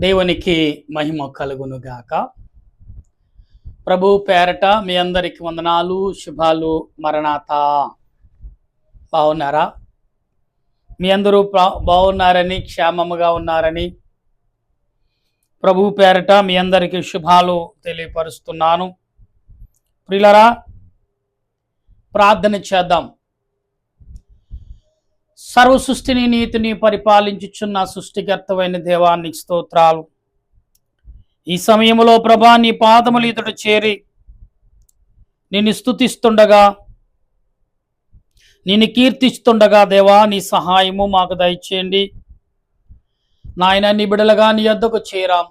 దేవునికి మహిమ కలుగునుగాక. ప్రభు పేరట మీ అందరికి వందనాలు, శుభాలు. మరణాత. బాగున్నారా? మీ అందరూ బాగున్నారని, క్షేమముగా ఉన్నారని ప్రభు పేరట మీ అందరికి శుభాలు తెలియపరుస్తున్నాను. ప్రియులారా, ప్రార్థన చేద్దాం. సర్వ సృష్టిని నీతిని పరిపాలించుచున్న సృష్టికర్తవైన దేవానికి స్తోత్రాలు. ఈ సమయంలో ప్రభా, నీ పాదములు ఎదుట చేరి నిన్ను స్తుతిస్తుండగా, నిన్ను కీర్తిస్తుండగా దేవా, నీ సహాయము మాకు దయచేయండి. నాయన, నీ బిడలుగా నీ యొద్దకు చేరాం.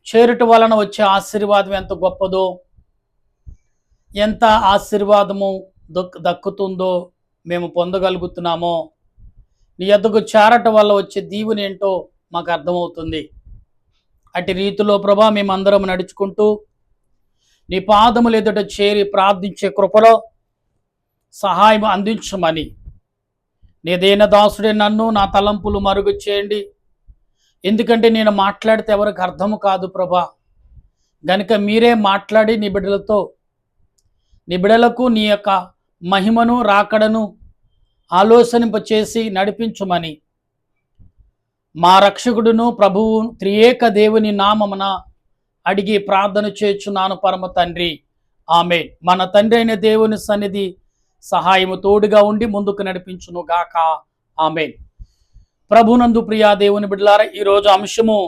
చేరుట వలన వచ్చే ఆశీర్వాదం ఎంత గొప్పదో, ఎంత ఆశీర్వాదము దక్కుతుందో మేము పొందగలుగుతున్నామో, నీ యొద్దకు చేరటం వల్ల వచ్చే దీవెన ఏంటో మాకు అర్థమవుతుంది. అటు రీతిలో ప్రభా మేమందరం నడుచుకుంటూ నీ పాదములు ఎదుట చేరి ప్రార్థించే కృపలో సహాయం అందించమని, నీదైన దాసుడే నన్ను, నా తలంపులు మరుగు చేయండి. ఎందుకంటే నేను మాట్లాడితే ఎవరికి అర్థము కాదు ప్రభా. గనుక మీరే మాట్లాడి నీ బిడ్డలకు నీ యొక్క మహిమను, రాకడను ఆలోచనింపచేసి నడిపించుమని మా రక్షకుడును ప్రభువు త్రియేక దేవుని నామమున అడిగి ప్రార్థన చేయుచున్నాను పరమ తండ్రి, ఆమేన్. మన తండ్రి అయిన దేవుని సన్నిధి సహాయము తోడుగా ఉండి ముందుకు నడిపించును గాక, ఆమేన్. ప్రభునందు ప్రియా దేవుని బిడ్డలారా, ఈరోజు అంశము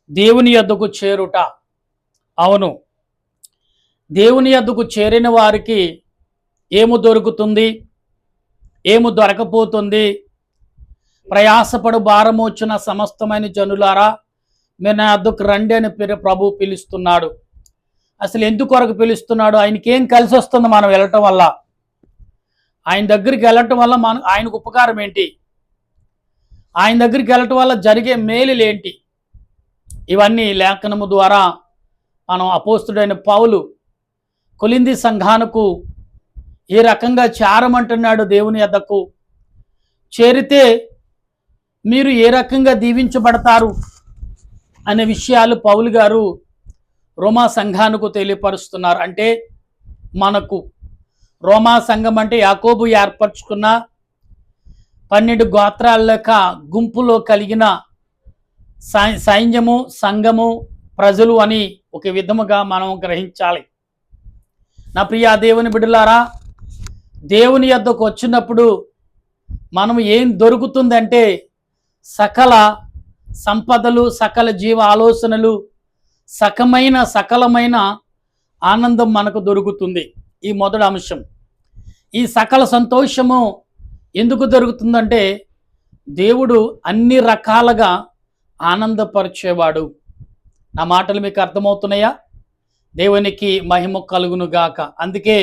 దేవుని యొద్దకు చేరుట. అవును, దేవుని యొద్దకు చేరిన వారికి ఏము దొరుకుతుంది, ఏము దొరకపోతుంది? ప్రయాసపడు భారమోచిన సమస్తమైన జనులారా, మీరు నా యొద్దకు రండి అని ప్రభు పిలుస్తున్నాడు. అసలు ఎందుకొరకు పిలుస్తున్నాడు? ఆయనకేం కలిసి వస్తుంది మనం వెళ్ళటం వల్ల? ఆయన దగ్గరికి వెళ్ళటం వల్ల ఆయనకు ఉపకారం ఏంటి? ఆయన దగ్గరికి వెళ్ళటం వల్ల జరిగే మేలులు ఏంటి? ఇవన్నీ లేఖనము ద్వారా మనం అపోస్తుడైన పౌలు కొలింథీ సంఘానికి ఏ రకంగా చేరమంటున్నాడు. దేవుని యొద్దకు చేరితే మీరు ఏ రకంగా దీవించబడతారు అనే విషయాలు పౌలు గారు రోమా సంఘానికి తెలియపరుస్తున్నారు. అంటే మనకు రోమా సంఘం అంటే యాకోబు ఏర్పరచుకున్న 12 గోత్రాల లెక్క గుంపులో కలిగిన సైన్యము, సంఘము, ప్రజలు అని ఒక విధముగా మనం గ్రహించాలి. నా ప్రియ దేవుని బిడ్డలారా, దేవుని యొద్దకు వచ్చినప్పుడు మనం ఏం దొరుకుతుందంటే సకల సంపదలు, సకల జీవ ఆలోచనలు, సకలమైన ఆనందం మనకు దొరుకుతుంది. ఈ మొదటి అంశం. ఈ సకల సంతోషము ఎందుకు దొరుకుతుందంటే దేవుడు అన్ని రకాలుగా ఆనందపరిచేవాడు. నా మాటలు మీకు అర్థమవుతున్నాయా? దేవునికి మహిమ కలుగునుగాక. అందుకే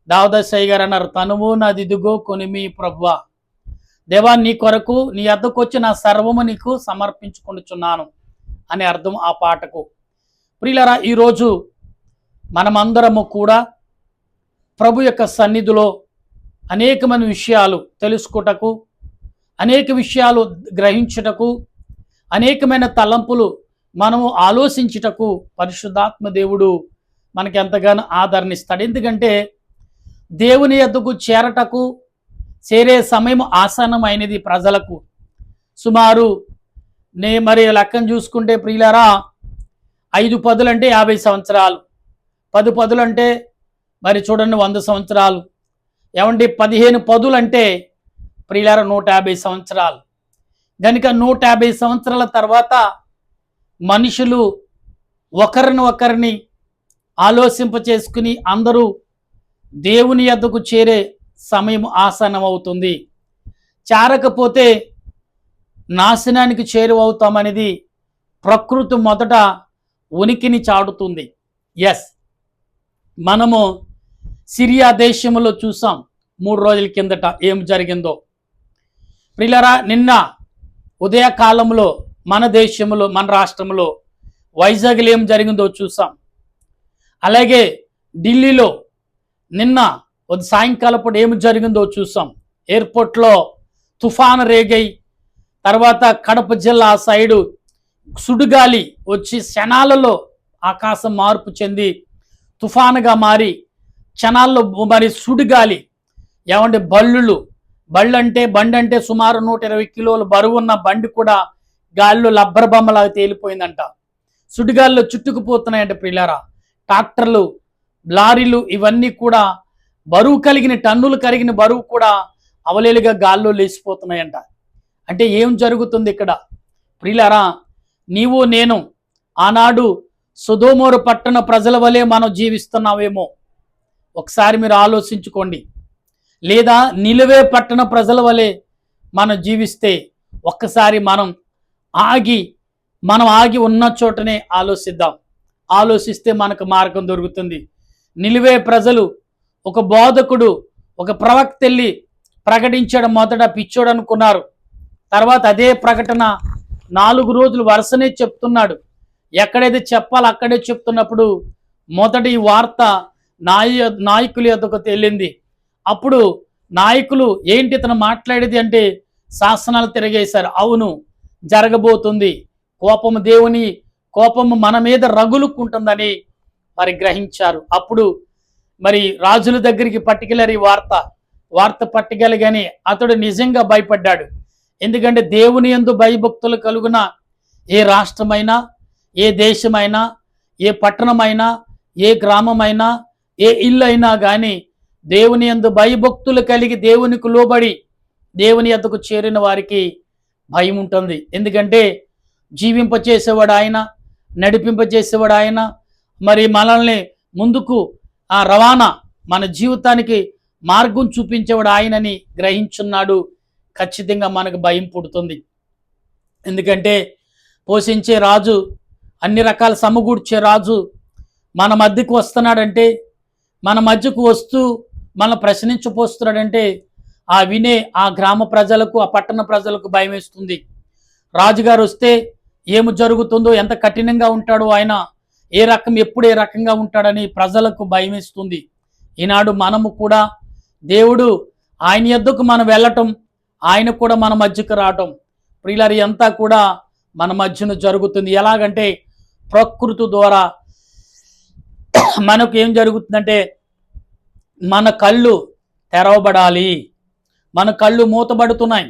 దావదశయ్య గారు అన్నారు, తనువు నాదిదిగో కొనిమి ప్రభువా. దేవా, నీ కొరకు నీ యొద్దకు వచ్చి నా సర్వము నీకు సమర్పించుకొనుచున్నాను అని అర్థం ఆ పాటకు. ప్రియులారా, ఈరోజు మనమందరము కూడా ప్రభు యొక్క సన్నిధిలో అనేకమైన విషయాలు తెలుసుకుటకు, అనేక విషయాలు గ్రహించుటకు, అనేకమైన తలంపులు మనము ఆలోచించుటకు పరిశుద్ధాత్మ దేవుడు మనకి ఎంతగానో ఆదరణిస్తాడు. ఎందుకంటే దేవుని యొద్దకు చేరే సమయం ఆసన్నమైనది ప్రజలకు. సుమారు మరి లెక్కను చూసుకుంటే ప్రియులారా, 5 పదులంటే 50 సంవత్సరాలు, 10 పదులంటే మరి చూడండి 100 సంవత్సరాలు, ఏమంటే 15 పదులంటే ప్రియులారా 150 సంవత్సరాలు. కనుక 150 సంవత్సరాల తర్వాత మనుషులు ఒకరిని ఆలోచింప చేసుకుని అందరూ దేవుని యొద్దకు చేరే సమయం ఆసన్నమవుతుంది. చేరకపోతే నాశనానికి చేరువవుతామనేది ప్రకృతి మొదట ఉనికిని చాటుతుంది. ఎస్, మనము సిరియా దేశంలో చూసాం 3 రోజుల కిందట ఏం జరిగిందో. ప్రియులారా, నిన్న ఉదయకాలంలో మన దేశంలో, మన రాష్ట్రంలో వైజాగ్లో ఏం జరిగిందో చూసాం. అలాగే ఢిల్లీలో నిన్న సాయంకాలప్పుడు ఏమి జరిగిందో చూసాం. ఎయిర్పోర్ట్లో తుఫాను రేగై తర్వాత కడప జిల్లా సైడు సుడిగాలి వచ్చి క్షణాలలో ఆకాశం మార్పు చెంది తుఫానుగా మారి క్షణాల్లో మరి సుడిగాలి ఏమంటే బండి అంటే సుమారు 120 కిలోల బరువు ఉన్న బండి కూడా గాలిలో లబ్బర్ బొమ్మలాగా తేలిపోయిందంట. సుడిగాలిలో చుట్టుకుపోతున్నాయంట ప్రియులారా. ట్రాక్టర్లు, లారీలు ఇవన్నీ కూడా బరువు కలిగిన టన్నులు కరిగిన బరువు కూడా అవలేలుగా గాల్లో లేచిపోతున్నాయంట. అంటే ఏం జరుగుతుంది ఇక్కడ ప్రియులారా? నీవు నేను ఆనాడు సొదొమోరు పట్టణ ప్రజల వలె మనం జీవిస్తున్నావేమో ఒకసారి మీరు ఆలోచించుకోండి. లేదా నిలువే పట్టణ ప్రజల వలె మనం జీవిస్తే ఒక్కసారి మనం ఆగి ఉన్న చోటనే ఆలోచిస్తే మనకు మార్గం దొరుకుతుంది. నిలువే ప్రజలు ఒక బోధకుడు ఒక ప్రవక్త వెళ్ళి ప్రకటించడం మొదట పిచ్చోడు అనుకున్నారు. తర్వాత అదే ప్రకటన 4 రోజులు వరుసనే చెప్తున్నాడు. ఎక్కడైతే చెప్పాలో అక్కడే చెప్తున్నప్పుడు మొదటి వార్త నాయకుల యొద్దకు వెళ్ళింది. అప్పుడు నాయకులు ఏంటి ఇతను మాట్లాడేది అంటే శాసనాలు తిరగేశారు. అవును, జరగబోతుంది, దేవుని కోపము మన మీద రగులుకుంటుందని మరి గ్రహించారు. అప్పుడు మరి రాజుల దగ్గరికి పట్టుకెళ్ళారు. ఈ వార్త పట్టుకెళ్ళగానే అతడు నిజంగా భయపడ్డాడు. ఎందుకంటే దేవుని యందు భయభక్తులు కలుగున ఏ రాష్ట్రమైనా, ఏ దేశమైనా, ఏ పట్టణమైనా, ఏ గ్రామమైనా, ఏ ఇల్లు అయినా కానీ దేవుని యందు భయభక్తులు కలిగి దేవునికి లోబడి దేవుని యొద్దకు చేరిన వారికి భయం ఉంటుంది. ఎందుకంటే జీవింపచేసేవాడు ఆయన, నడిపింపచేసేవాడు ఆయన, మరి మనల్ని ముందుకు రవాణా మన జీవితానికి మార్గం చూపించేవాడు ఆయనని గ్రహించున్నాడు. ఖచ్చితంగా మనకు భయం పుడుతుంది. ఎందుకంటే పోషించే రాజు, అన్ని రకాల సమకూర్చే రాజు మన మధ్యకు వస్తున్నాడంటే, మన మధ్యకు వస్తూ మన ప్రశ్నించపోస్తున్నాడంటే వినే ఆ గ్రామ ప్రజలకు, ఆ పట్టణ ప్రజలకు భయం వేస్తుంది. రాజుగారు వస్తే ఏమి జరుగుతుందో, ఎంత కఠినంగా ఉంటాడో ఆయన, ఎప్పుడు ఏ రకంగా ఉంటాడని ప్రజలకు భయం వేస్తుంది. ఈనాడు మనము కూడా దేవుడు ఆయన యొద్దకు మనం వెళ్ళటం, ఆయన కూడా మన మధ్యకు రావటం ప్రియులారి అంతా కూడా మన మధ్యన జరుగుతుంది. ఎలాగంటే ప్రకృతి ద్వారా మనకు ఏం జరుగుతుందంటే మన కళ్ళు తెరవబడాలి. మన కళ్ళు మూతబడుతున్నాయి.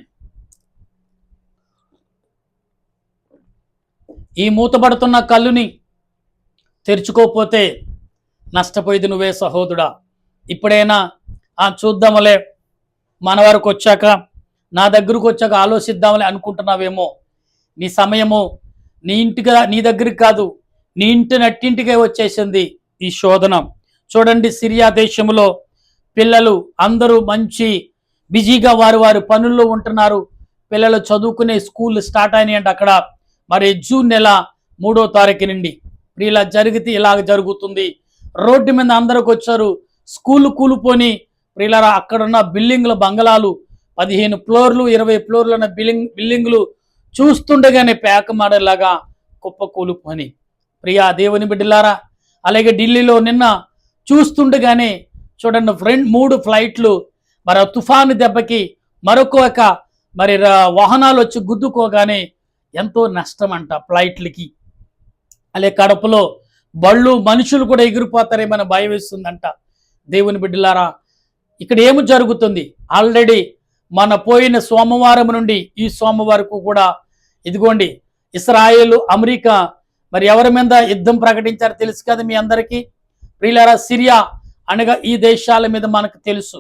ఈ మూతబడుతున్న కళ్ళుని తెరుచుకోకపోతే నష్టపోయేది నువ్వే సహోదరుడా. ఇప్పుడైనా చూద్దామలే, మన వరకు వచ్చాక, నా దగ్గరకు వచ్చాక ఆలోచిద్దామలే అనుకుంటున్నావేమో. నీ సమయము నీ దగ్గరికి కాదు, నీ నట్టింటికే వచ్చేసింది ఈ శోధన. చూడండి, సిరియా దేశంలో పిల్లలు అందరూ మంచి బిజీగా వారి పనుల్లో ఉంటున్నారు. పిల్లలు చదువుకునే స్కూల్ స్టార్ట్ అయినాయంట అక్కడ. మరి జూన్ నెల 3వ తారీఖు నుండి ఇలా జరిగితే ఇలాగ జరుగుతుంది. రోడ్డు మీద అందరికి వచ్చారు. స్కూల్ కూలిపోని ప్రియులారా అక్కడున్న బిల్డింగ్ల బంగళాలు 15 ఫ్లోర్లు 20 ఫ్లోర్లు ఉన్న బిల్డింగ్లు చూస్తుండగానే పేకమాడేలాగా కుప్ప కూలిపోని ప్రియా దేవుని బిడ్డలారా. అలాగే ఢిల్లీలో నిన్న చూస్తుండగానే చూడండి 3 ఫ్లైట్లు మరి తుఫాను దెబ్బకి మరొక వాహనాలు వచ్చి గుద్దుకోగానే ఎంతో నష్టం అంట ఫ్లైట్లకి. అలాగే కడపలో బళ్ళు మనుషులు కూడా ఎగిరిపోతారేమని భయం వేస్తుందంట. దేవుని బిడ్డలారా, ఇక్కడ ఏమి జరుగుతుంది? ఆల్రెడీ మన పోయిన సోమవారం నుండి ఈ సోమవారం కూడా ఇదిగోండి ఇస్రాయేలు, అమెరికా మరి ఎవరి మీద యుద్ధం ప్రకటించారో తెలుసు కదా మీ అందరికీ. ప్రియులారా, సిరియా అనగా ఈ దేశాల మీద మనకు తెలుసు.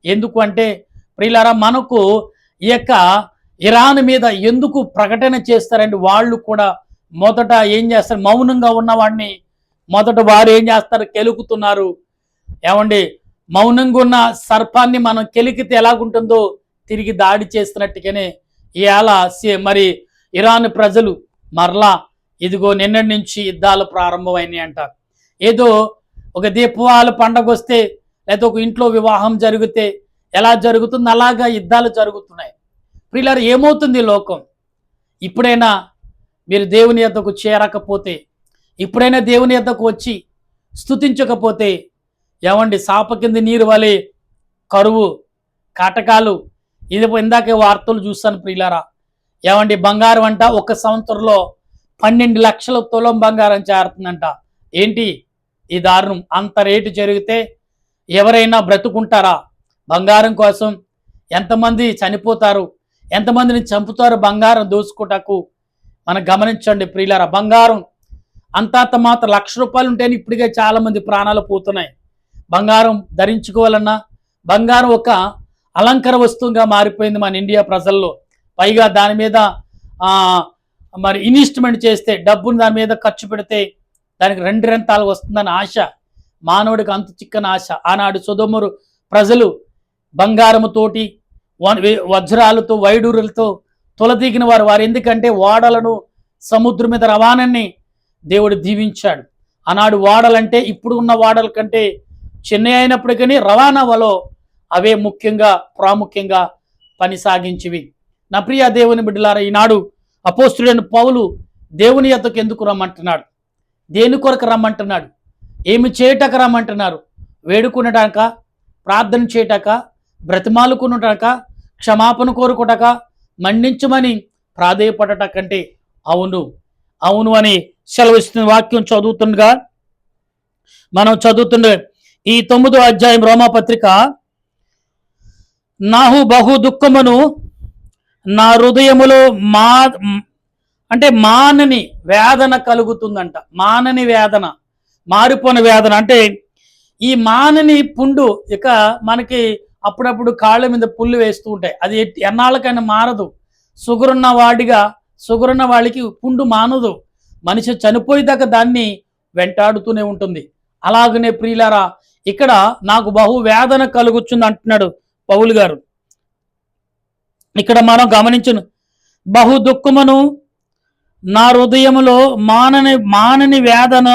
ఎందుకు అంటే ప్రియులారా, మనకు ఈ యొక్క ఇరాన్ మీద ఎందుకు ప్రకటన చేస్తారంటే వాళ్ళు కూడా మొదట ఏం చేస్తారు, మౌనంగా ఉన్నవాడిని మొదట వారు ఏం చేస్తారు, కెలుకుతున్నారు. ఏమండి, మౌనంగా ఉన్న సర్పాన్ని మనం కెలికితే ఎలాగుంటుందో తిరిగి దాడి చేస్తున్నట్టుగానే ఇవాళ మరి ఇరాన్ ప్రజలు మరలా ఇదిగో నిన్నటి నుంచి యుద్ధాలు ప్రారంభమైనాయి అంట. ఏదో ఒక దీపావళి పండగ వస్తే లేదా ఒక ఇంట్లో వివాహం జరిగితే ఎలా జరుగుతుంది అలాగా యుద్ధాలు జరుగుతున్నాయి. ప్రియులారా, ఏమవుతుంది లోకం? ఇప్పుడైనా మీరు దేవుని యొద్దకు చేరకపోతే, ఇప్పుడైనా దేవుని యొద్దకు వచ్చి స్తుతించకపోతే ఏమండి, సాప కింద నీరు వలె కరువు, కాటకాలు, ఇది ఇందాకే వార్తలు చూస్తాను ప్రియులారా. ఏమండి బంగారం అంట ఒక సంవత్సరంలో 12 లక్షల తులం బంగారం చేరుతుందంట. ఏంటి ఈ దారుణం? అంత రేటు జరిగితే ఎవరైనా బ్రతుకుంటారా? బంగారం కోసం ఎంతమంది చనిపోతారు, ఎంతమందిని చంపుతారు బంగారం దోచుకోటకు. మనం గమనించండి ప్రియులారా, బంగారం అంతంత మాత్రం ₹1,00,000 ఉంటేనే ఇప్పటికే చాలా మంది ప్రాణాలు పోతున్నాయి. బంగారం ధరించుకోవాలన్నా బంగారం ఒక అలంకర వస్తువుగా మారిపోయింది మన ఇండియా ప్రజల్లో. పైగా దాని మీద మరి ఇన్వెస్ట్మెంట్ చేస్తే, డబ్బును దాని మీద ఖర్చు పెడితే దానికి 2 రెంతాలు వస్తుందని ఆశ, మానవుడికి అంతు చిక్కని ఆశ. ఆనాడు సొదొమ ప్రజలు బంగారముతోటి వజ్రాలతో వైడూరులతో తొలదీగిన వారు. ఎందుకంటే ఓడలను సముద్రం మీద రవాణాన్ని దేవుడు దీవించాడు. ఆనాడు ఓడలంటే ఇప్పుడు ఉన్న ఓడల కంటే చిన్న అయినప్పటికీ రవాణాలో అవే ముఖ్యంగా ప్రాముఖ్యంగా పని సాగించివి. నా ప్రియ దేవుని బిడ్డలారా, ఈనాడు అపోస్తుడైన పౌలు దేవుని యొద్దకు ఎందుకు రమ్మంటున్నాడు? దేని కొరకు రమ్మంటున్నాడు? ఏమి చేయటక రమ్మంటున్నారు? వేడుకునటాక, ప్రార్థన చేయటక, బ్రతిమాలుకునటాక, క్షమాపణ కోరుకోటక, మన్నించమని ప్రాధేయపడట కంటే అవును అవును అని సెలవిస్తున్న వాక్యం చదువుతుండగా మనం చదువుతుండే ఈ 9వ అధ్యాయం రోమాపత్రిక, నాహు బహు దుఃఖమును నా హృదయములో మానని వేదన కలుగుతుందంట. మానని వేదన, మారిపోయిన వేదన. అంటే ఈ మానని పుండు ఇక మనకి అప్పుడప్పుడు కాళ్ళ మీద పుల్లు వేస్తూ ఉంటాయి. అది ఎన్నాళ్ళకైనా మారదు. షుగరున్న వాళ్ళకి పుండు మానదు. మనిషి చనిపోయేదాకా దాన్ని వెంటాడుతూనే ఉంటుంది. అలాగనే ప్రియులారా, ఇక్కడ నాకు బహు వేదన కలుగుతుంది అంటున్నాడు పౌలు గారు. ఇక్కడ మనం గమనించను, బహు దుఃఖమును నా హృదయములో మానని వేదన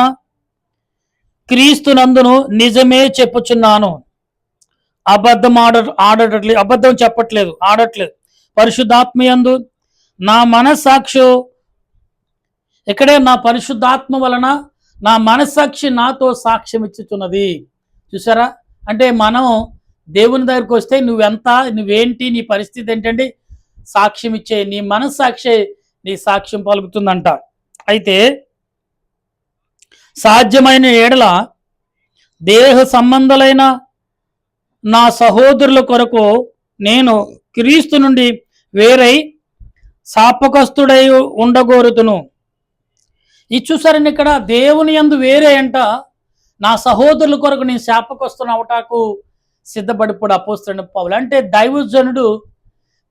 క్రీస్తునందును నిజమే చెప్పుచున్నాను. అబద్ధం చెప్పట్లేదు, ఆడట్లేదు. పరిశుద్ధాత్మయందు నా మనస్సాక్షి, ఇక్కడే నా పరిశుద్ధాత్మ వలన నా మనస్సాక్షి నాతో సాక్ష్యం ఇచ్చుతున్నది. చూసారా? అంటే మనం దేవుని దగ్గరికి వస్తే నువ్వేంటి, నీ పరిస్థితి ఏంటంటే సాక్ష్యం ఇచ్చే నీ మనస్సాక్షి నీ సాక్ష్యం పలుకుతుందంట. అయితే సాధ్యమైన ఎడల దేహ సంబంధులైన నా సహోదరుల కొరకు నేను క్రీస్తు నుండి వేరై శాపకస్తుడై ఉండగోరుతును. ఇది చూసారని ఇక్కడ దేవుని యందు వేరే అంట, నా సహోదరుల కొరకు నేను శాపకస్తుని అవటాకు సిద్ధపడిపోడు అపోస్తలుడైన పౌలు. అంటే దైవజనుడు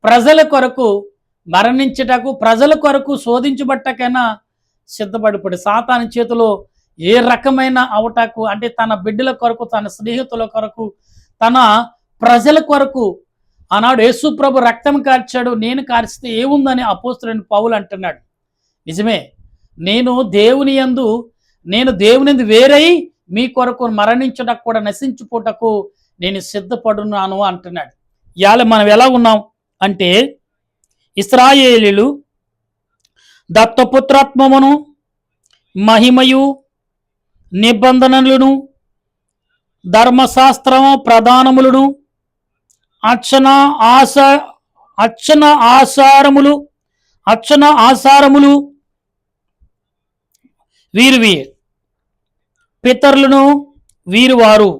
ప్రజల కొరకు మరణించటకు, ప్రజల కొరకు శోధించబట్టకైనా సిద్ధపడిపోడు. సాతాను చేతిలో ఏ రకమైన అవటాకు, అంటే తన బిడ్డల కొరకు, తన స్నేహితుల కొరకు, తన ప్రజల కొరకు ఆనాడు యేసు ప్రభు రక్తం కార్చాడు. నేను కార్చితే ఏముందని అపోస్తలుడైన పౌలు అంటున్నాడు. నిజమే, నేను దేవుని యందు వేరై మీ కొరకు మరణించటకు కూడా, నశించిపోటకు నేను సిద్ధపడున్నాను అంటున్నాడు. ఇవాళ మనం ఎలా ఉన్నాం అంటే, ఇశ్రాయేలీయులు దత్తపుత్రత్వమును, మహిమయు, నిబంధనలను, ధర్మశాస్త్రము ప్రధానములను, అర్చన ఆచారములు వీరివి, పితరులను వీరువారు,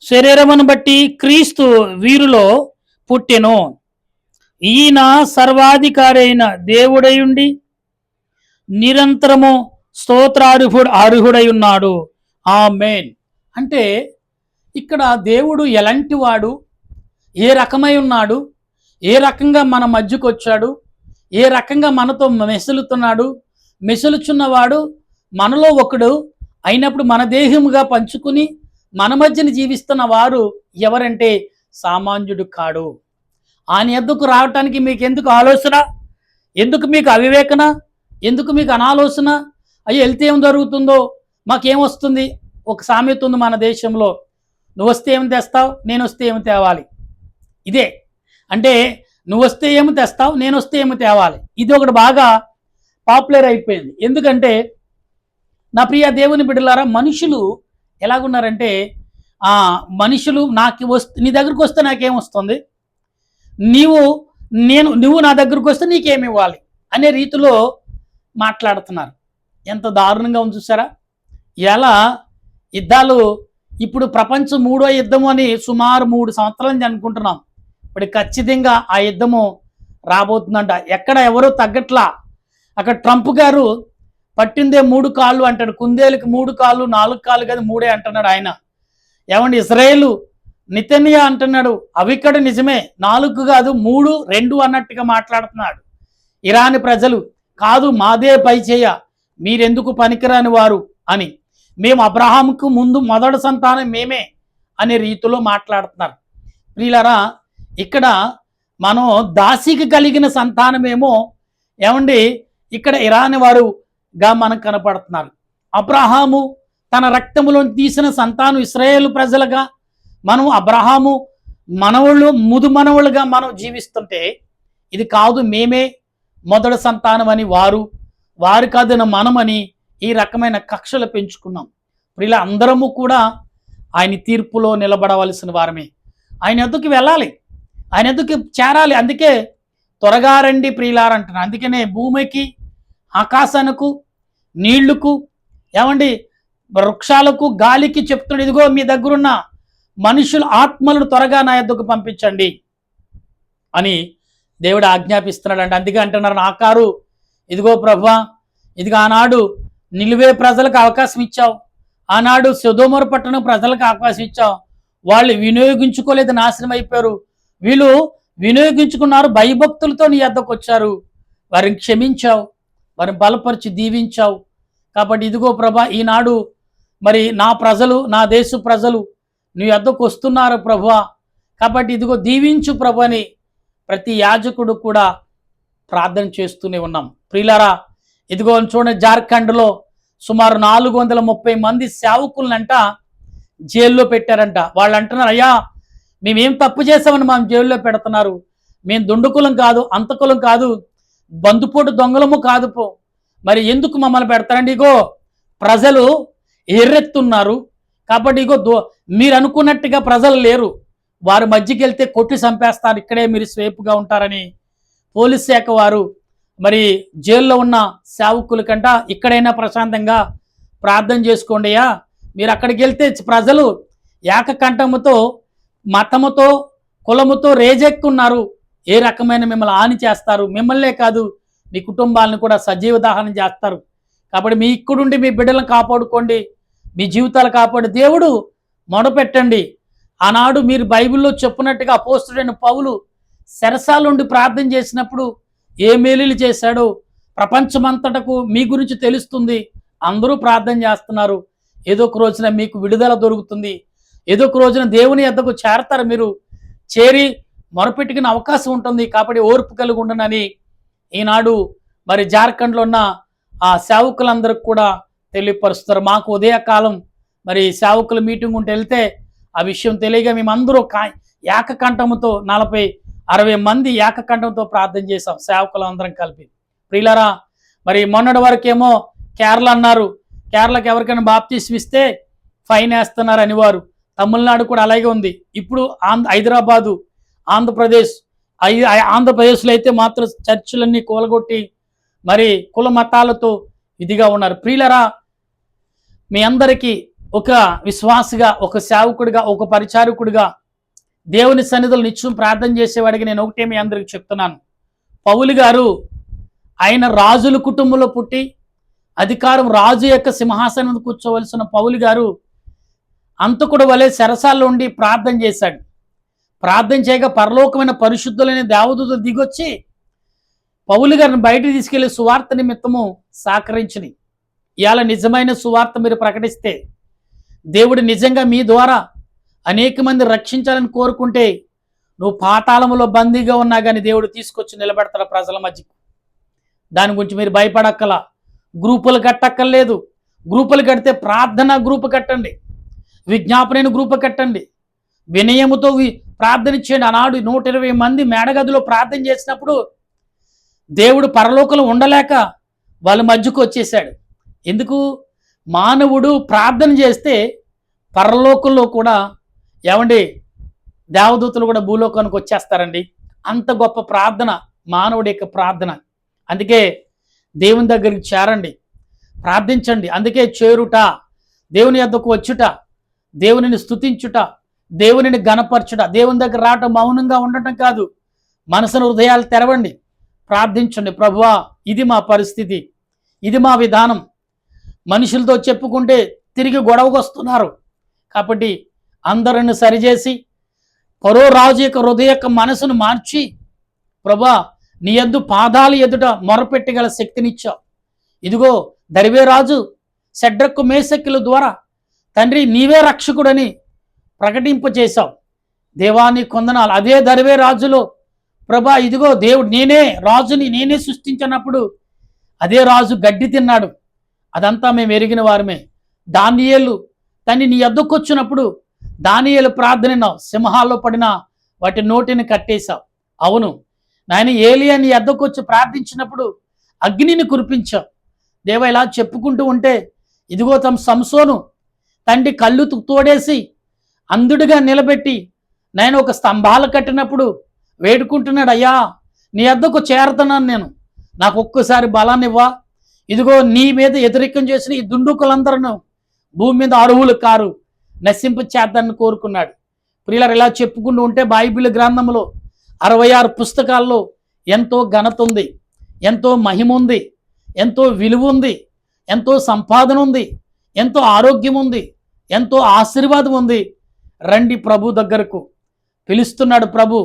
శరీరమును బట్టి క్రీస్తు వీరిలో పుట్టెను. ఈయన సర్వాధికారి అయిన దేవుడయుండి నిరంతరము అర్హుడై ఉన్నాడు. ఆమేన్. అంటే ఇక్కడ దేవుడు ఎలాంటి వాడు, ఏ రకమై ఉన్నాడు, ఏ రకంగా మన మధ్యకు వచ్చాడు, ఏ రకంగా మనతో మెసులుచున్నవాడు మనలో ఒకడు అయినప్పుడు మన దేహముగా పంచుకుని మన మధ్యన జీవిస్తున్న వారు ఎవరంటే సామాన్యుడు కాడు. ఆయన ఎద్దుకు రావటానికి మీకు ఎందుకు ఆలోచన, ఎందుకు మీకు అవివేకన, ఎందుకు మీకు అనాలోచన? అయ్యో వెళ్తే ఏం జరుగుతుందో, మాకేమొస్తుంది? ఒక సామెత ఉంది మన దేశంలో, నువ్వు వస్తే ఏమి తెస్తావు, నేను వస్తే ఏమి తేవాలి. ఇదే అంటే, నువ్వు వస్తే ఏమి తెస్తావు, నేను వస్తే ఏమి తేవాలి. ఇది ఒకటి బాగా పాపులర్ అయిపోయింది. ఎందుకంటే నా ప్రియ దేవుని బిడ్డలారా, మనుషులు ఎలాగున్నారంటే, మనుషులు నీ దగ్గరికి వస్తే నాకేమొస్తుంది, నీవు నువ్వు నా దగ్గరకు వస్తే నీకేమి ఇవ్వాలి అనే రీతిలో మాట్లాడుతున్నారు. ఎంత దారుణంగా ఉంది చూసారా. ఎలా యుద్ధాలు ఇప్పుడు ప్రపంచం 3వ యుద్ధము అని సుమారు 3 సంవత్సరాల నుంచి అనుకుంటున్నాం. ఇప్పుడు ఖచ్చితంగా ఆ యుద్ధము రాబోతుందంట. ఎక్కడ ఎవరో తగ్గట్లా. అక్కడ ట్రంప్ గారు పట్టిందే 3 కాళ్ళు అంటాడు. కుందేలుకి 3 కాళ్ళు 4 కాళ్ళు కదా 3 అంటున్నాడు ఆయన. ఏమండి ఇజ్రాయేలు నెతన్యాహు అంటున్నాడు అవి ఇక్కడ నిజమే 4 కాదు 3 2 అన్నట్టుగా మాట్లాడుతున్నాడు. ఇరాన్ ప్రజలు కాదు మాదే పై చేయ మీరెందుకు పనికిరాని వారు అని, మేము అబ్రహాముకు ముందు మొదటి సంతానం మేమే అనే రీతిలో మాట్లాడుతున్నారు. ప్రియులారా ఇక్కడ మనం దాసికి కలిగిన సంతానమేమో ఏమండి ఇక్కడ ఇరాన్ వారుగా మనకు కనపడుతున్నారు. అబ్రహాము తన రక్తములో తీసిన సంతానం ఇశ్రాయేలు ప్రజలుగా మనం అబ్రహాము మనవుళ్ళు ముదు మనవులుగా మనం జీవిస్తుంటే ఇది కాదు మేమే మొదటి సంతానం అని వారు కాదని మనమని ఈ రకమైన కక్షలు పెంచుకున్నాం. ఇలా అందరము కూడా ఆయన తీర్పులో నిలబడవలసిన వారమే. ఆయన ఎద్దుకు వెళ్ళాలి, ఆయన ఎద్దుకు చేరాలి. అందుకే త్వరగా రండి ప్రియులారంటున్నారు. అందుకనే భూమికి ఆకాశానికి నీళ్లకు ఏమండి వృక్షాలకు గాలికి చెప్తున్నాడు ఇదిగో మీ దగ్గరున్న మనుషుల ఆత్మలను త్వరగా నా యొద్దకు పంపించండి అని దేవుడు ఆజ్ఞాపిస్తున్నాడు అండి. అందుకే అంటున్నారు నాకారు ఇదిగో ప్రభువా ఇదిగో ఆనాడు నిలువే ప్రజలకు అవకాశం ఇచ్చావు, ఆనాడు సొదొమ పట్టణం ప్రజలకు అవకాశం ఇచ్చావు, వాళ్ళు వినియోగించుకోలేదు నాశనం అయిపోయారు. వీళ్ళు వినియోగించుకున్నారు, భయభక్తులతో నీ యొద్దకు వచ్చారు, వారిని క్షమించావు, వారిని బలపరిచి దీవించావు. కాబట్టి ఇదిగో ప్రభా ఈనాడు మరి నా ప్రజలు నా దేశ ప్రజలు నీ యొద్దకు వస్తున్నారు ప్రభువా, కాబట్టి ఇదిగో దీవించు ప్రభు అని ప్రతి యాజకుడు కూడా ప్రార్థన చేస్తూనే ఉన్నాం. ప్రియులారా ఇదిగో చూడండి జార్ఖండ్లో సుమారు 430 మంది సేవకులనంట జైల్లో పెట్టారంట. వాళ్ళు అంటున్నారు అయ్యా మేమేం తప్పు చేసామని మనం జైల్లో పెడుతున్నారు, మేము దుండుకులం కాదు అంతకులం కాదు బందుపోటు దొంగలము కాదు పో, మరి ఎందుకు మమ్మల్ని పెడతారండి? ఇగో ప్రజలు ఎర్రెత్తున్నారు కాబట్టి ఇగో మీరు అనుకున్నట్టుగా ప్రజలు లేరు, వారి మధ్యకి వెళ్తే కొట్టి చంపేస్తారు, ఇక్కడే మీరు స్వేపుగా ఉంటారని పోలీస్ శాఖ వారు మరి జైల్లో ఉన్న సేవకుల కంట ఇక్కడైనా ప్రశాంతంగా ప్రార్థన చేసుకోండియా, మీరు అక్కడికి వెళ్తే ప్రజలు ఏకకంఠముతో మతముతో కులముతో రేజెక్కున్నారు, ఏ రకమైన మిమ్మల్ని హాని చేస్తారు, మిమ్మల్నే కాదు మీ కుటుంబాలను కూడా సజీవ దహనం చేస్తారు. కాబట్టి మీ ఇక్కడుండి మీ బిడ్డలను కాపాడుకోండి, మీ జీవితాలు కాపాడు దేవుడు మొదపెట్టండి. ఆనాడు మీరు బైబిల్లో చెప్పినట్టుగా అపోస్తుడైన పౌలు చెరసాలుండి ప్రార్థన చేసినప్పుడు ఏ మేలులు చేశాడో ప్రపంచమంతటకు మీ గురించి తెలుస్తుంది, అందరూ ప్రార్థన చేస్తున్నారు, ఏదో ఒక రోజున మీకు విడుదల దొరుకుతుంది, ఏదో ఒక రోజున దేవుని యొద్దకు చేరతారు, మీరు చేరి మొరపెట్టుకునే అవకాశం ఉంటుంది. కాబట్టి ఓర్పు కలిగి ఉండనని ఈనాడు మరి జార్ఖండ్లో ఉన్న ఆ సేవకులందరికి కూడా తెలియపరుస్తారు. మాకు ఉదయకాలం మరి సేవకుల మీటింగ్ ఉంటే వెళ్తే ఆ విషయం తెలియగా మేమందరూ ఏకకంఠముతో 40-60 మంది ఏకకంఠంతో ప్రార్థన చేశాం సేవకులందరం కలిపి. ప్రియులారా మరి మొన్నటి వరకేమో కేరళ అన్నారు, కేరళకి ఎవరికైనా బాప్తిస్మం ఇస్తే ఫైన్ వేస్తున్నారు అని వారు. తమిళనాడు కూడా అలాగే ఉంది. ఇప్పుడు హైదరాబాదు ఆంధ్రప్రదేశ్లో అయితే మాత్రం చర్చిలన్నీ కూలగొట్టి మరి కుల మతాలతో ఇదిగా ఉన్నారు. ప్రియులరా మీ అందరికీ ఒక విశ్వాసిగా ఒక సేవకుడిగా ఒక పరిచారకుడిగా దేవుని సన్నిధులు నిత్యం ప్రార్థన చేసేవాడికి నేను ఒకటే మీ అందరికి చెప్తున్నాను. పౌలు గారు ఆయన రాజుల కుటుంబంలో పుట్టి అధికారం రాజు యొక్క సింహాసనం కూర్చోవలసిన పౌలు గారు అంతకుడు వలె చెరసాల్లో ఉండి ప్రార్థన చేశాడు. ప్రార్థన చేయగా పరలోకమైన పరిశుద్ధులైన దేవదూతలు దిగొచ్చి పౌలు గారిని బయటికి తీసుకెళ్లి సువార్త నిమిత్తము సహకరించింది. ఇవాళ నిజమైన సువార్త మీరు ప్రకటిస్తే దేవుడు నిజంగా మీ ద్వారా అనేక మంది రక్షించాలని కోరుకుంటే నువ్వు పాతాళములో బందీగా ఉన్నా కానీ దేవుడు తీసుకొచ్చి నిలబెడతాడు ప్రజల మధ్యకు. దాని గురించి మీరు భయపడక్కల, గ్రూపులు కట్టక్కర్లేదు. గ్రూపులు కడితే ప్రార్థన గ్రూపు కట్టండి, విజ్ఞాపన గ్రూపు కట్టండి, వినయముతో ప్రార్థన చేయండి. ఆనాడు 120 మంది మేడగదిలో ప్రార్థన చేసినప్పుడు దేవుడు పరలోకంలో ఉండలేక వాళ్ళ మధ్యకు వచ్చేసాడు. ఎందుకు? మానవుడు ప్రార్థన చేస్తే పరలోకంలో కూడా ఏమండి దేవదూతలు కూడా భూలోకానికి వచ్చేస్తారండి. అంత గొప్ప ప్రార్థన మానవుడి యొక్క ప్రార్థన. అందుకే దేవుని దగ్గరికి చేరండి, ప్రార్థించండి. అందుకే చేరుట, దేవుని యొద్దకు వచ్చుట, దేవునిని స్తుతించుట, దేవునిని గణపరచుట, దేవుని దగ్గర రావటం మౌనంగా ఉండటం కాదు. మనసును హృదయాలు తెరవండి, ప్రార్థించండి. ప్రభువా, ఇది మా పరిస్థితి, ఇది మా విధానం. మనుషులతో చెప్పుకుంటే తిరిగి గొడవకు వస్తున్నారు. కాబట్టి అందరిని సరిచేసి ఫరో రాజు యొక్క హృదయ యొక్క మనసును మార్చి, ప్రభువా నీ యందు పాదాలు ఎదుట మొరపెట్టగల శక్తినిచ్చావు. ఇదిగో దరివే రాజు షడ్రకు మేషకుల ద్వారా తండ్రి నీవే రక్షకుడని ప్రకటింపచేశావు. దేవాన్ని కొందనాలు. అదే దరివే రాజులో ప్రభా ఇదిగో దేవుడు నేనే రాజుని నేనే సృష్టించినప్పుడు అదే రాజు గడ్డి తిన్నాడు. అదంతా మేము ఎరిగిన వారమే. దానియేలు తన్ని నీ యొద్దకు వచ్చినప్పుడు దానియేలు ప్రార్థన సింహాల్లో పడిన వాటి నోటిని కట్టేశావు. అవును నాయన, ఏలియా నీ యొద్దకు వచ్చి ప్రార్థించినప్పుడు అగ్నిని కురిపించావు. దేవ ఇలా చెప్పుకుంటూ ఉంటే ఇదిగో తమ సంసోను తండ్రి కళ్ళు తోడేసి అంధుడిగా నిలబెట్టి నేను ఒక స్తంభాలు కట్టినప్పుడు వేడుకుంటున్నాడు, అయ్యా నీ యొద్దకు చేరుతున్నాను నేను, నాకు ఒక్కసారి బలాన్ని ఇవ్వా. ఇదిగో నీ మీద వ్యతిరేకం చేసిన ఈ దుండుకులందరూ భూమి మీద అరువులు కారు నశింపు చేద్దాన్ని కోరుకున్నాడు. ప్రియులారా, ఇలా చెప్పుకుంటూ ఉంటే బైబిల్ గ్రంథంలో 66 పుస్తకాల్లో ఎంతో ఘనత ఉంది, ఎంతో మహిమ ఉంది, ఎంతో విలువ ఉంది, ఎంతో సంపాదన ఉంది, ఎంతో ఆరోగ్యం ఉంది, ఎంతో ఆశీర్వాదం ఉంది. రండి ప్రభు దగ్గరకు పిలుస్తున్నాడు ప్రభు.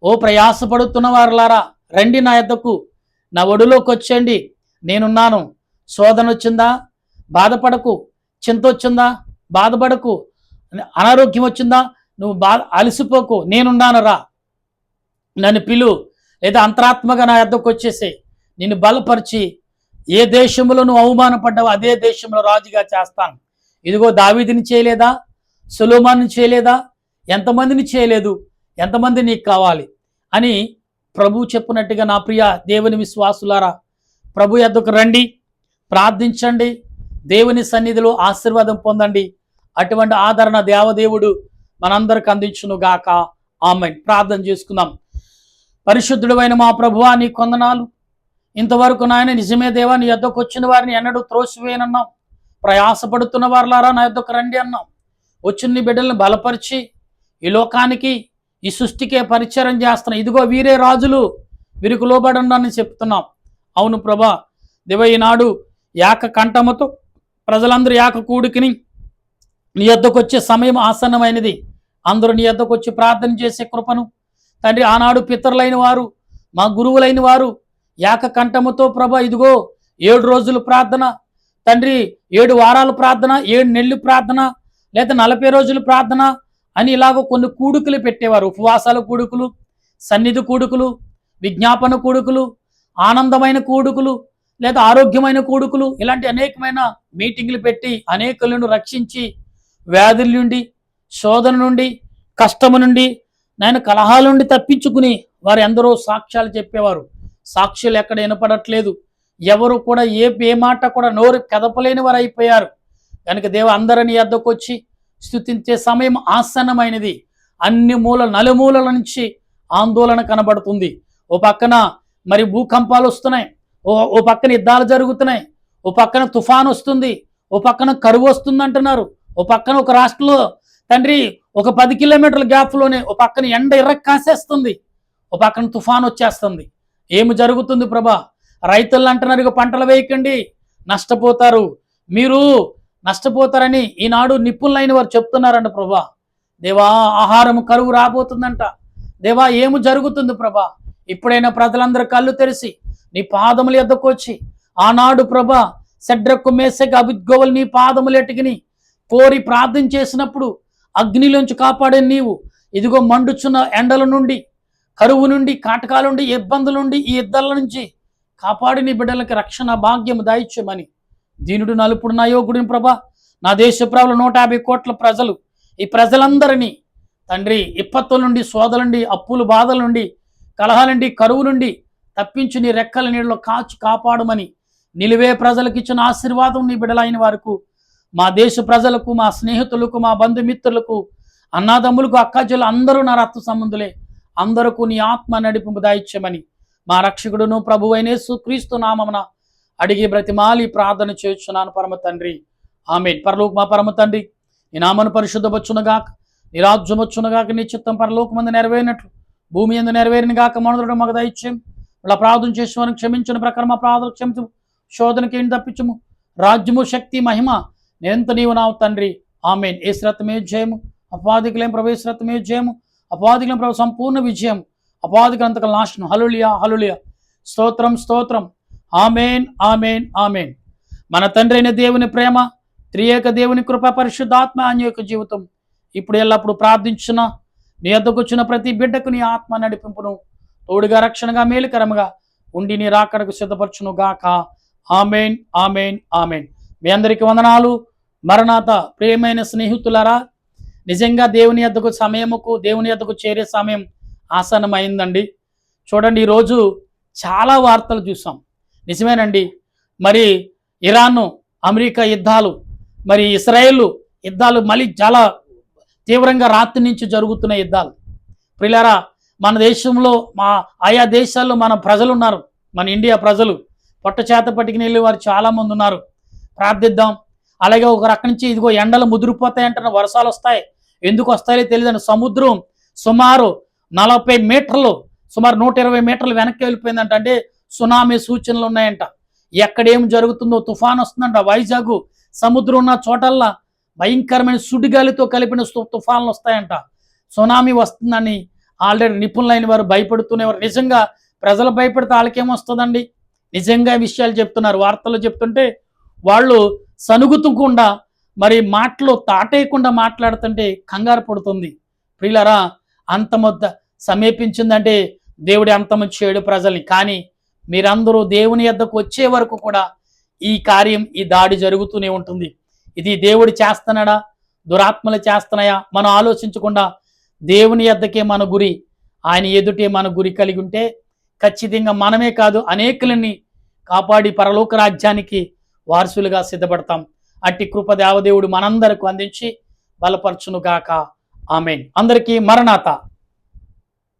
ఓ ప్రయాసపడుతున్న వారులారా రండి నా యొద్దకు, నా ఒడిలోకి వచ్చేయండి, నేనున్నాను. శోధన వచ్చిందా బాధపడకు, చింత వచ్చిందా బాధపడకు, అనారోగ్యం వచ్చిందా నువ్వు అలసిపోకు, నేనున్నాను రా, నన్ను పిలు. లేదా అంతరాత్మగా నా యొద్దకు వచ్చేసి నిన్ను బలపరిచి ఏ దేశంలో నువ్వు అవమానపడ్డావో అదే దేశంలో రాజుగా చేస్తాను. ఇదిగో దావీదుని చేయలేదా, సొలొమోనుని చేయలేదా, ఎంతమందిని చేయలేదు, ఎంతమంది నీకు కావాలి అని ప్రభు చెప్పినట్టుగా నా ప్రియ దేవుని విశ్వాసులారా ప్రభు యొద్దకు రండి, ప్రార్థించండి, దేవుని సన్నిధిలో ఆశీర్వాదం పొందండి. అటువంటి ఆదరణ దేవదేవుడు మనందరికి అందించును గాక. ఆమేన్. ప్రార్థన చేసుకుందాం. పరిశుద్ధుడైన మా ప్రభువా నీ కొందనాలు. ఇంతవరకు నాయన నిజమే దేవా, నీ యొద్దకు వచ్చిన వారిని ఎన్నడూ త్రోసివేయనన్నాం. ప్రయాసపడుతున్న వారులారా నా యొద్దకు రండి అన్నాం. వచ్చిన నీ బిడ్డలను బలపరిచి ఈ లోకానికి ఈ సృష్టికే పరిచయం చేస్తున్నాం. ఇదిగో వీరే రాజులు, వీరికి లోబడండి అని చెప్తున్నాం. అవును ప్రభా దేవ, ఈనాడు యాక కంఠముతో ప్రజలందరూ యాక కూడికిని నీ యొద్దకు వచ్చే సమయం ఆసన్నమైనది. అందరూ నీ యొద్దకు వచ్చి ప్రార్థన చేసే కృపను తండ్రి, ఆనాడు పితరులైన వారు మా గురువులైన వారు యాక కంఠముతో ప్రభా ఇదిగో 7 రోజులు ప్రార్థన తండ్రి, 7 వారాలు ప్రార్థన, 7 నెలలు ప్రార్థన, లేదా 40 రోజులు ప్రార్థన అని ఇలాగ కొన్ని కూడుకులు పెట్టేవారు. ఉపవాసాల కూడుకులు, సన్నిధి కూడుకులు, విజ్ఞాపన కూడుకులు, ఆనందమైన కూడుకులు, లేదా ఆరోగ్యమైన కూడుకులు, ఇలాంటి అనేకమైన మీటింగ్లు పెట్టి అనేకులను రక్షించి వ్యాధుల నుండి, శోధన నుండి, కష్టము నుండి, నేను కలహాల నుండి తప్పించుకుని వారు ఎందరో సాక్ష్యాలు చెప్పేవారు. సాక్షులు ఎక్కడ వినపడట్లేదు, ఎవరు కూడా ఏ మాట కూడా నోరు కదపలేని వారు అయిపోయారు. కనుక దేవ అందరిని యొద్దకు వచ్చి స్తుతించే సమయం ఆసన్నమైనది. అన్ని నలుమూలల నుంచి ఆందోళన కనబడుతుంది. ఓ పక్కన మరి భూకంపాలు వస్తున్నాయి, ఓ పక్కన యుద్ధాలు జరుగుతున్నాయి, ఓ పక్కన తుఫాను వస్తుంది, ఓ పక్కన కరువు వస్తుంది అంటున్నారు, ఓ పక్కన ఒక రాష్ట్రంలో తండ్రి ఒక 10 కిలోమీటర్ల గ్యాప్లోనే ఓ పక్కన ఎండ కాసేస్తుంది, ఓ పక్కన తుఫాను వచ్చేస్తుంది. ఏమి జరుగుతుంది ప్రభా? రైతులు అంటున్నారు ఇక పంటలు వేయకండి, నష్టపోతారు, మీరు నష్టపోతారని ఈనాడు నిపుణులైన వారు చెప్తున్నారంట ప్రభా. దేవా ఆహారం కరువు రాబోతుందంట. దేవా ఏమి జరుగుతుంది ప్రభా? ఇప్పుడైనా ప్రజలందరూ కళ్ళు తెరిచి నీ పాదముల యొద్దకు వచ్చి ఆనాడు ప్రభా షడ్రకు మేషకు అబేద్నెగోలు నీ పాదములు ఎట్టుకుని కోరి ప్రార్థన చేసినప్పుడు అగ్నిలోంచి కాపాడే నీవు ఇదిగో మండుచున్న ఎండల నుండి, కరువు నుండి, కాటకాల నుండి, ఇబ్బందుల నుండి, ఈ యుద్ధాల నుంచి కాపాడి నీ బిడ్డలకి రక్షణ భాగ్యం దాయిచ్చమని దీనుడు నలుపుడు నా యోగుడిని ప్రభా. నా దేశ ప్రభులు 150 కోట్ల ప్రజలు, ఈ ప్రజలందరినీ తండ్రి ఇప్పత్తుల నుండి, శోధల నుండి, అప్పులు బాధల నుండి, కలహాల నుండి, కరువు నుండి తప్పించి నీ రెక్కల నీళ్ళలో కాపాడమని నిలివే ప్రజలకు ఇచ్చిన ఆశీర్వాదం నీ బిడ్డలైన వారికి, మా దేశ ప్రజలకు, మా స్నేహితులకు, మా బంధుమిత్రులకు, అన్నాదమ్ములకు, అక్కాచెల్లు అందరూ నా రక్త సంబంధులే. అందరకు నీ ఆత్మ నడిపింపు దాయిచ్చమని మా రక్షకుడును ప్రభువైన యేసుక్రీస్తు నామమున అడిగి బ్రతిమాలి ప్రార్థన చేస్తున్నాను పరమ తండ్రి. ఆమేన్. పరలోక మా పరమ తండ్రి, నీ నామను పరిశుద్ధపచ్చునుగాక, నీ రాజ్యం వచ్చునుగాక, నీ చిత్తం పరలోకమందు నెరవేరినట్లు భూమి యందు నెరవేరిన గాక. మనుషుడు మాకు దయచేయం. ఇలా ప్రార్థన చేసేవారిని క్షమించిన ప్రకారం మా ప్రార్థన క్షమించము, శోధనకి ఏం తప్పించము. రాజ్యము, శక్తి, మహిమ నేంత నీవు నావు తండ్రి. ఆమేన్. ఏ శ్రతమే జయము, అపాధికులేం ప్రవేశరత్మే జయము, అపాధికులేం ప్రభు సంపూర్ణ విజయం, అపాధికులంతక నాశనం. హల్లెలూయా, హల్లెలూయా. స్తోత్రం, స్తోత్రం. ఆమేన్, ఆమేన్, ఆమేన్. మన తండ్రి అయిన దేవుని ప్రేమ, త్రియేక దేవుని కృప, పరిశుద్ధాత్మ అన్యోక జీవితం ఇప్పుడు ఎల్లప్పుడు ప్రార్థించిన నీ వద్దకు వచ్చిన ప్రతి బిడ్డకు నీ ఆత్మ నడిపింపును తోడుగా, రక్షణగా, మేలుకరముగా ఉండి నీ రాకడకు సిద్ధపరచును గాక. ఆమేన్, ఆమేన్, ఆమేన్. మీ అందరికీ వందనాలు. మరణాత ప్రియమైన స్నేహితులారా, నిజంగా దేవుని యొద్దకు దేవుని యొద్దకు చేరే సమయం ఆసన్నమైందండి. చూడండి, ఈరోజు చాలా వార్తలు చూసాం. నిజమేనండి. మరి ఇరాను అమెరికా యుద్ధాలు, మరి ఇస్రాయేల్ యుద్ధాలు మళ్ళీ చాలా తీవ్రంగా రాత్రి నుంచి జరుగుతున్న యుద్ధాలు. ప్రియులారా, మన దేశంలో ఆయా దేశాల్లో మన ప్రజలు ఉన్నారు. మన ఇండియా ప్రజలు పొట్ట చేత పట్టుకుని వెళ్ళి వారు చాలామంది ఉన్నారు. ప్రార్థిద్దాం. అలాగే ఒక రకం నుంచి ఇదిగో ఎండలు ముదిరిపోతాయి అంటున్న, వర్షాలు వస్తాయి. ఎందుకు వస్తాయో తెలియదండి. సముద్రం సుమారు 40 మీటర్లు, సుమారు 120 మీటర్లు వెనక్కి వెళ్ళిపోయిందంట. అంటే సునామీ సూచనలు ఉన్నాయంట. ఎక్కడేం జరుగుతుందో, తుఫాన్ వస్తుందంట. వైజాగ్ సముద్రం ఉన్న చోటల్లా భయంకరమైన సుడిగాలితో కలిపిన తుఫాన్లు వస్తాయంట. సునామీ వస్తుందని ఆల్రెడీ నిపుణులైన వారు భయపడుతునేవారు. నిజంగా ప్రజలు భయపడితే వాళ్ళకేమొస్తుందండి? నిజంగా విషయాలు చెప్తున్నారు. వార్తలు చెప్తుంటే వాళ్ళు సనుగుతుకుండా, మరి మాటలు తాటేయకుండా మాట్లాడుతుంటే కంగారు పడుతుంది. ప్రియులారా, అంతమొద్ద సమీపించిందంటే దేవుడి అంతము చేయడు ప్రజల్ని. కానీ మీరందరూ దేవుని యొద్దకు వచ్చే వరకు కూడా ఈ కార్యం, ఈ దాడి జరుగుతూనే ఉంటుంది. ఇది దేవుడు చేస్తున్నాడా, దురాత్మలు చేస్తున్నాయా మనం ఆలోచించకుండా దేవుని యొద్దకే మన గురి, ఆయన ఎదుటే మన గురి కలిగి ఉంటే ఖచ్చితంగా మనమే కాదు అనేకులని కాపాడి పరలోక రాజ్యానికి వారసులుగా సిద్ధపడతాం. అట్టి కృప దేవదేవుడు మనందరకు అందించి బలపరచునుగాక. ఆమేన్. అందరికీ మరణాత.